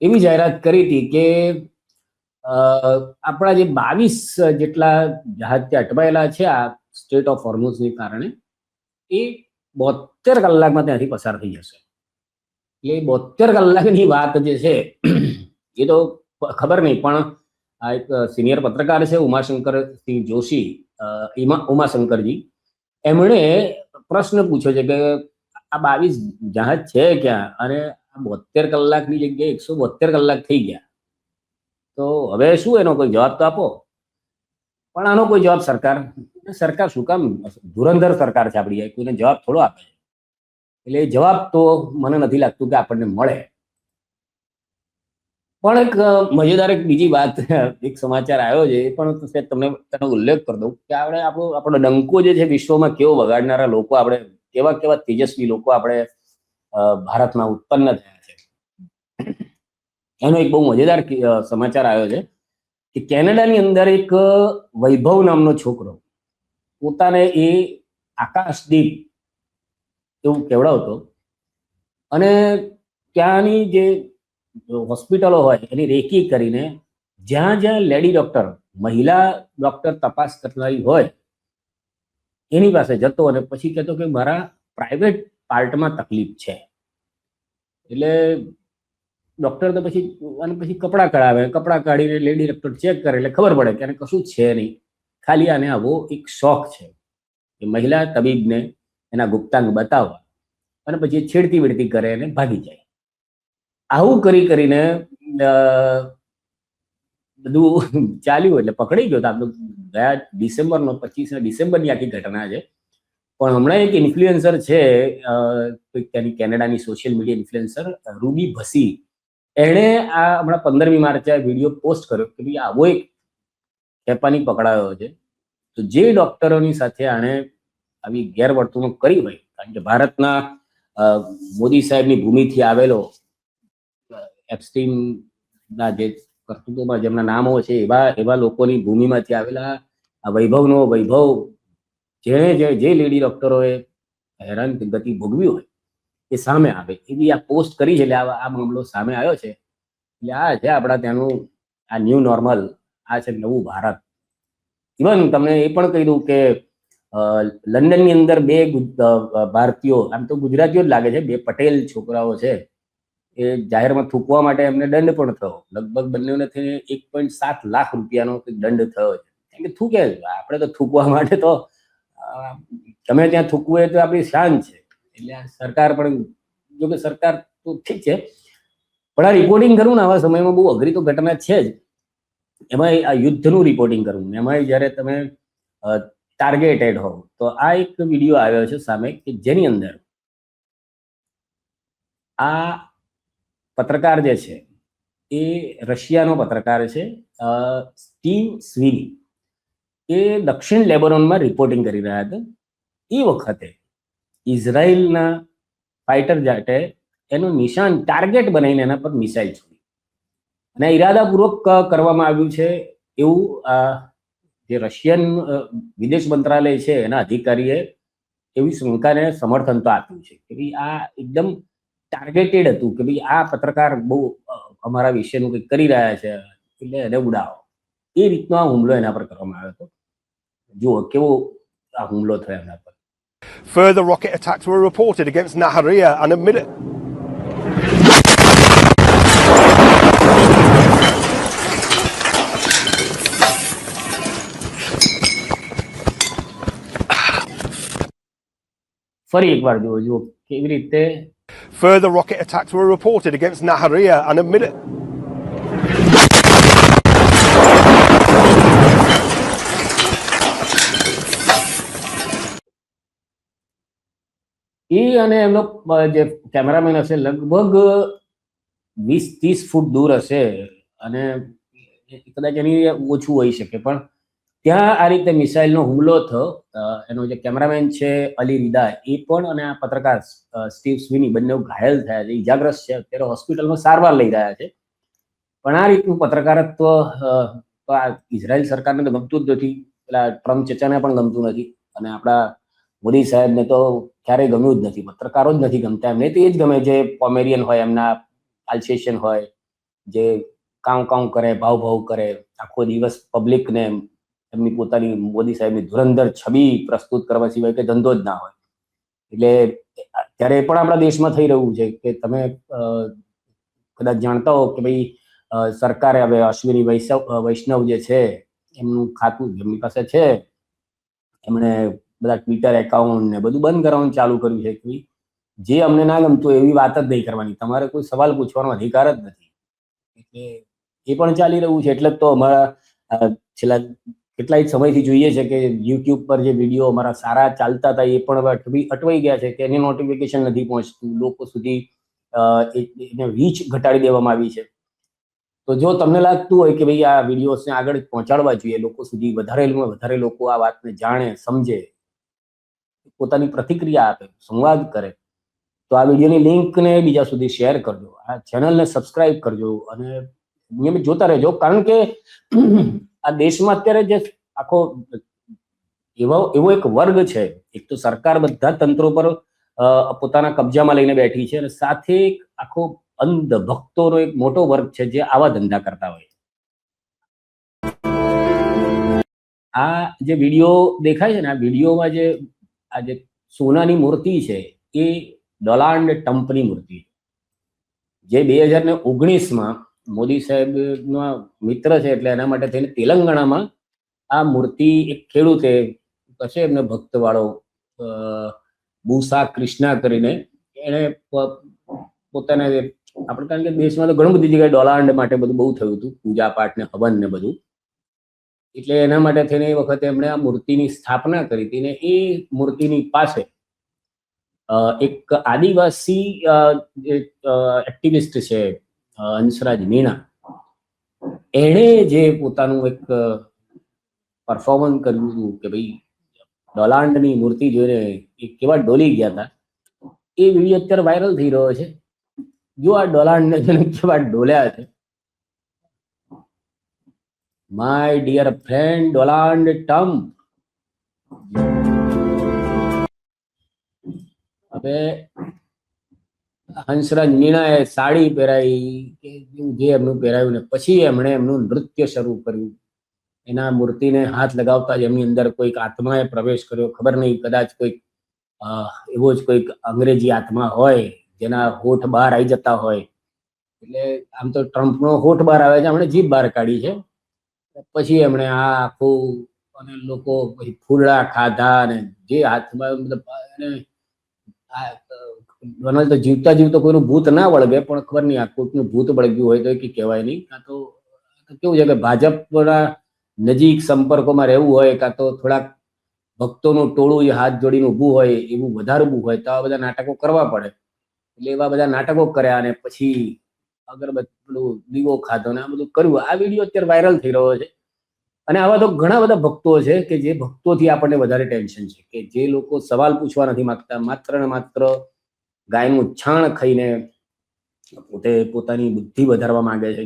એવી જાહેરાત કરી હતી કે આપણા જે 22 જેટલા જહાજ ત્યાં અટવાયેલા છે આ સ્ટેટ ઓફ હોર્મુઝની કારણે, એ 72 કલાકમાં ત્યાંથી પસાર થઈ જશે. એટલે 72 કલાકની વાત જે છે એ તો ખબર નહીં, પણ આ એક સિનિયર પત્રકાર છે ઉમાશંકર સિંહ જોશી, ઉમાશંકરજી, એમણે પ્રશ્ન પૂછ્યો છે કે આ 22 જહાજ છે ક્યાં, અને આ 72 કલાકની જગ્યાએ 172 કલાક થઈ ગયા, તો હવે શું એનો કોઈ જવાબ તો આપો. પણ આનો કોઈ જવાબ સરકાર શું કામ, ધુરંધર સરકાર છે આપણી, કોઈને જવાબ થોડો આપે. એટલે જવાબ તો મને નથી લાગતું કે આપણને મળે. પણ એક મજેદાર એક બીજી વાત, એક સમાચાર આવ્યો છે, એ પણ તમને તેનો ઉલ્લેખ કરી દઉં કે આપણો ડંકો જે છે વિશ્વમાં કેવો વગાડનારા લોકો, આપણે કેવા કેવા તેજસ્વી લોકો આપણે ભારતમાં ઉત્પન્ન થયા છે. એનો એક બહુ મજેદાર સમાચાર આવ્યો છે કે કેનેડાની અંદર એક વૈભવ નામનો છોકરો પોતાને એ આકાશદીપ એવું કેવડાવતો, અને ત્યાંની જે હોસ્પિટલો હોય એની રેકી કરીને જ્યાં જ્યાં લેડી ડોક્ટર, મહિલા ડોક્ટર તપાસ કરનારી હોય એની પાસે જતો, અને પછી કહેતો કે મારા પ્રાઇવેટ પાર્ટમાં તકલીફ છે. એટલે ડોક્ટર તો પછી કપડાં કઢાવે, કપડાં કાઢીને લેડી ડોક્ટર ચેક કરે એટલે ખબર પડે કે આને કશું છે નહીં, ખાલી આને આવો એક શોખ છે કે મહિલા તબીબને એના ગુપ્તાંગ બતાવવા, અને પછી છેડતી વેડતી કરે અને ભાગી જાય. આવું કરીને બધું ચાલ્યું, એટલે પકડી ગયો. આપણું ગયા ડિસેમ્બરનો 25 ડિસેમ્બરની આખી ઘટના છે. પણ હમણાં એક ઇન્ફ્લુએન્સર છે ત્યાંની કેનેડાની સોશિયલ મીડિયા ઇન્ફ્લુએન્સર રૂબી ભસી, એણે આ હમણાં 15મી માર્ચે વિડીયો પોસ્ટ કર્યો કે ભાઈ આવો એક ખેપાની પકડાયો છે. તો જે ડોક્ટરોની સાથે આણે આવી ગેરવર્તણૂક કરી હોય, કારણ કે ભારતના મોદી સાહેબની ભૂમિથી આવેલો એપ્સ્ટીનના જે કરતૂતોમાં જેમના નામો છે એવા લોકોની ભૂમિમાંથી આવેલા આ વૈભવનો વૈભવ, જેણે જે લેડી ડોક્ટરોએ હેરાન ગતિ ભોગવી હોય એ સામે આવે એવી આ પોસ્ટ કરી છે. એટલે આ મામલો સામે આવ્યો છે. એટલે આ છે આપણા ત્યાંનું આ ન્યૂ નોર્મલ, આ છે નવું ભારત. ઇવન તમને એ પણ કહી દઉં કે લંડનની અંદર 2 ભારતીયો, આમ તો ગુજરાતીઓ જ લાગે છે, 2 પટેલ છોકરાઓ છે, એ જાહેરમાં થૂકવા માટે એમને દંડ પણ થયો. લગભગ બંનેને થઈને 1.7 લાખ રૂપિયાનો દંડ થયો છે. કેમ કે થૂકે, આપણે તો થૂકવા માટે તો તમે ત્યાં થૂકવું એ તો આપણી શાન છે. એટલે સરકાર પણ, જો કે સરકાર તો ઠીક છે, પણ આ રિપોર્ટિંગ કરવું ને આવા સમયમાં બહુ અઘરી તો ઘટના છે જ. એમાં આ યુદ્ધનું રિપોર્ટિંગ કરવું, એમાં જ્યારે તમે ટાર્ગેટેડ હોવ, તો આ એક વિડીયો આવ્યો છે સામે કે જેની અંદર આ પત્રકાર જે છે એ રશિયાનો પત્રકાર છે, સ્ટીવ સ્વીની, એ દક્ષિણ લેબનોનમાં રિપોર્ટિંગ કરી રહ્યા હતા. એ વખતે ઇઝરાયલના ફાઇટર જેટે એનું નિશાન ટાર્ગેટ બનાવીને એના પર મિસાઇલ છોડી, અને ઈરાદાપૂર્વક કરવામાં આવ્યું છે એવું જે રશિયન વિદેશ મંત્રાલય છે એના અધિકારીએ એવી શંકાને સમર્થન તો આપ્યું છે કે ભાઈ આ એકદમ ટાર્ગેટેડ હતું, કે ભાઈ આ પત્રકાર બહુ અમારા વિશેનું કંઈક કરી રહ્યા છે એટલે એને ઉડાવો. એ રીતનો આ હુમલો એના પર કરવામાં આવ્યો હતો. જુઓ કેવો આ હુમલો થયો એના પર. Further rocket attacks were reported against Nahariya and a ફરી એકવાર જુઓ કેવી રીતે. Further rocket attacks were reported against Nahariya and a એ અને એમનો જે કેમેરામેન હશે લગભગ 20-30 ફૂટ દૂર હશે, અને કદાચ એની ઓછું હોઈ શકે, પણ ત્યાં આ રીતે મિસાઇલનો હુમલો થયો. એનો જે કેમેરામેન છે અલી રીદા, એ પણ, અને આ પત્રકાર સ્ટીવ સ્વીની, બંને ઘાયલ થયા છે, ઇજાગ્રસ્ત છે, અત્યારે હોસ્પિટલમાં સારવાર લઈ રહ્યા છે. પણ આ રીતનું પત્રકારત્વ તો આ ઇઝરાયલ સરકારને તો ગમતું જ નથી, પેલા ટ્રમ્પ ચચાને પણ ગમતું નથી, અને આપણા મોદી સાહેબને તો ક્યારેય ગમ્યું જ નથી. પત્રકારો જ નથી ગમતા, એમને તો એ જ ગમે જે પોમેરિયન હોય, એમના આલ્સેશિયન હોય, જે કામ કામ કરે, ભાવ કરે, આખો દિવસ પબ્લિકને એમની પોતાની મોદી સાહેબની ધુરંધર છબી પ્રસ્તુત કરવા સિવાય કે ધંધો જ ના હોય. એટલે અત્યારે એ પણ આપણા દેશમાં થઈ રહ્યું છે કે તમે કદાચ જાણતા હો કે ભાઈ સરકારે હવે અશ્વિની વૈષ્ણવ જે છે એમનું ખાતું જેમની પાસે છે, એમણે બધા ટ્વિટર એકાઉન્ટ ને બધું બંધ કરવાનું ચાલુ કર્યું છે કે જે અમને ના ગમતું એવી વાત જ નહીં કરવાની, તમારે કોઈ સવાલ પૂછવાનો અધિકાર જ નથી. એટલે એ પણ ચાલી રહ્યું છે. એટલે તો અમારા છેલ્લા કેટલાય સમયથી જોઈએ છે કે યુટ્યુબ પર જે વિડીયો અમારા સારા ચાલતા હતા એ પણ હવે અટવાઈ ગયા છે કે એની નોટિફિકેશન નથી પહોંચતું, લોકો સુધી એને રીચ ઘટાડી દેવામાં આવી છે. તો જો તમને લાગતું હોય કે ભાઈ આ વિડીયોઝને આગળ પહોંચાડવા જોઈએ, લોકો સુધી વધારે લોકો આ વાતને જાણે, સમજે, પોતાની પ્રતિક્રિયા આપે, સંવાદ કરે, તો આ વિડીયોની લિંકને બીજા સુધી શેર કરજો, આ ચેનલને સબસ્ક્રાઇબ કરજો અને નિયમિત જોતા રહેજો. કારણ કે આ દેશમાં અત્યારે જે આખો એવો એક વર્ગ છે, એક તો સરકાર બધા તંત્રો પર પોતાના કબજામાં લઈને બેઠી છે અને સાથે એક આખો અંધ ભક્તોનો એક મોટો વર્ગ છે જે આવા ધંધા કરતા હોય. આ જે વિડીયો દેખાય છે ને, આ વિડીયોમાં જે સોનાની મૂર્તિ છે એ ડોનાલ્ડ ટ્રમ્પની મૂર્તિ છે, જે 2019માં મોદી સાહેબનો મિત્ર છે એટલે એના માટે થઈને તેલંગાણામાં આ મૂર્તિ એક ખેડૂતે કશે એમને ભક્તવાળો બુસા કૃષ્ણા કરીને એને પોતાના આપણે કારણ કે દેશમાં તો ઘણું બધી જગ્યાએ ડોનાલ્ડ માટે બધું બહુ થયું હતું, પૂજા પાઠ ને હવન ને બધું. એટલે એના માટે થઈને એ વખતે એમણે આ મૂર્તિની સ્થાપના કરી હતી ને એ મૂર્તિની પાસે એક આદિવાસી એક્ટિવિસ્ટ છે હંસરાજ મીણા, એણે જે પોતાનું એક પરફોર્મન્સ કર્યું હતું કે ભાઈ ડોનાલ્ડની મૂર્તિ જોઈને એ કેવા ડોલી ગયા હતા, એ વિડીયો અત્યારે વાયરલ થઈ રહ્યો છે. જો આ ડોનાલ્ડને જોઈને કેવા ડોલ્યા છે. My dear friend Donald Trump. હવે હંસરાજ મીણાએ સાડી પહેરાવી કે જે એમનું પહેરાવ્યું ને પછી એમણે એમનું નૃત્ય શરૂ કર્યું. એના મૂર્તિને હાથ લગાવતા જ એમની અંદર કોઈક આત્માએ પ્રવેશ કર્યો, ખબર નહીં, કદાચ કોઈક એવો જ કોઈક અંગ્રેજી આત્મા હોય જેના હોઠ બહાર આવી જતા હોય. એટલે આમ તો ટ્રમ્પનો હોઠ બહાર આવે છે, એમણે જીભ બહાર કાઢી છે. પછી એમણે આ આખું અને લોકો પછી ફૂલડા ખાધા ને જે હાથમાં મતલબ ડોનાલ્ડ તો જીવતા કોઈનું ભૂત ના વળગે, પણ ખબર નહીં આ કોઈકનું ભૂત વળગ્યું હોય તો કે કહેવાય નહીં. કાં તો કેવું છે કે ભાજપના નજીક સંપર્કોમાં રહેવું હોય, કાં તો થોડાક ભક્તોનું ટોળું જે હાથ જોડીને ઊભું હોય એવું વધારે ઊભું હોય તો આ બધા નાટકો કરવા પડે. એટલે એવા બધા નાટકો કર્યા અને પછી અગરબત્તી પેલું દીવો ખાધો ને આ બધું કર્યું. આ વિડીયો અત્યારે વાયરલ થઈ રહ્યો છે અને આવા તો ઘણા બધા ભક્તો છે કે જે ભક્તોથી આપણને વધારે ટેન્શન છે, કે જે લોકો સવાલ પૂછવા નથી માંગતા, માત્ર ને માત્ર ગાયનું છાણ ખાઈને પોતાની બુદ્ધિ વધારવા માંગે છે.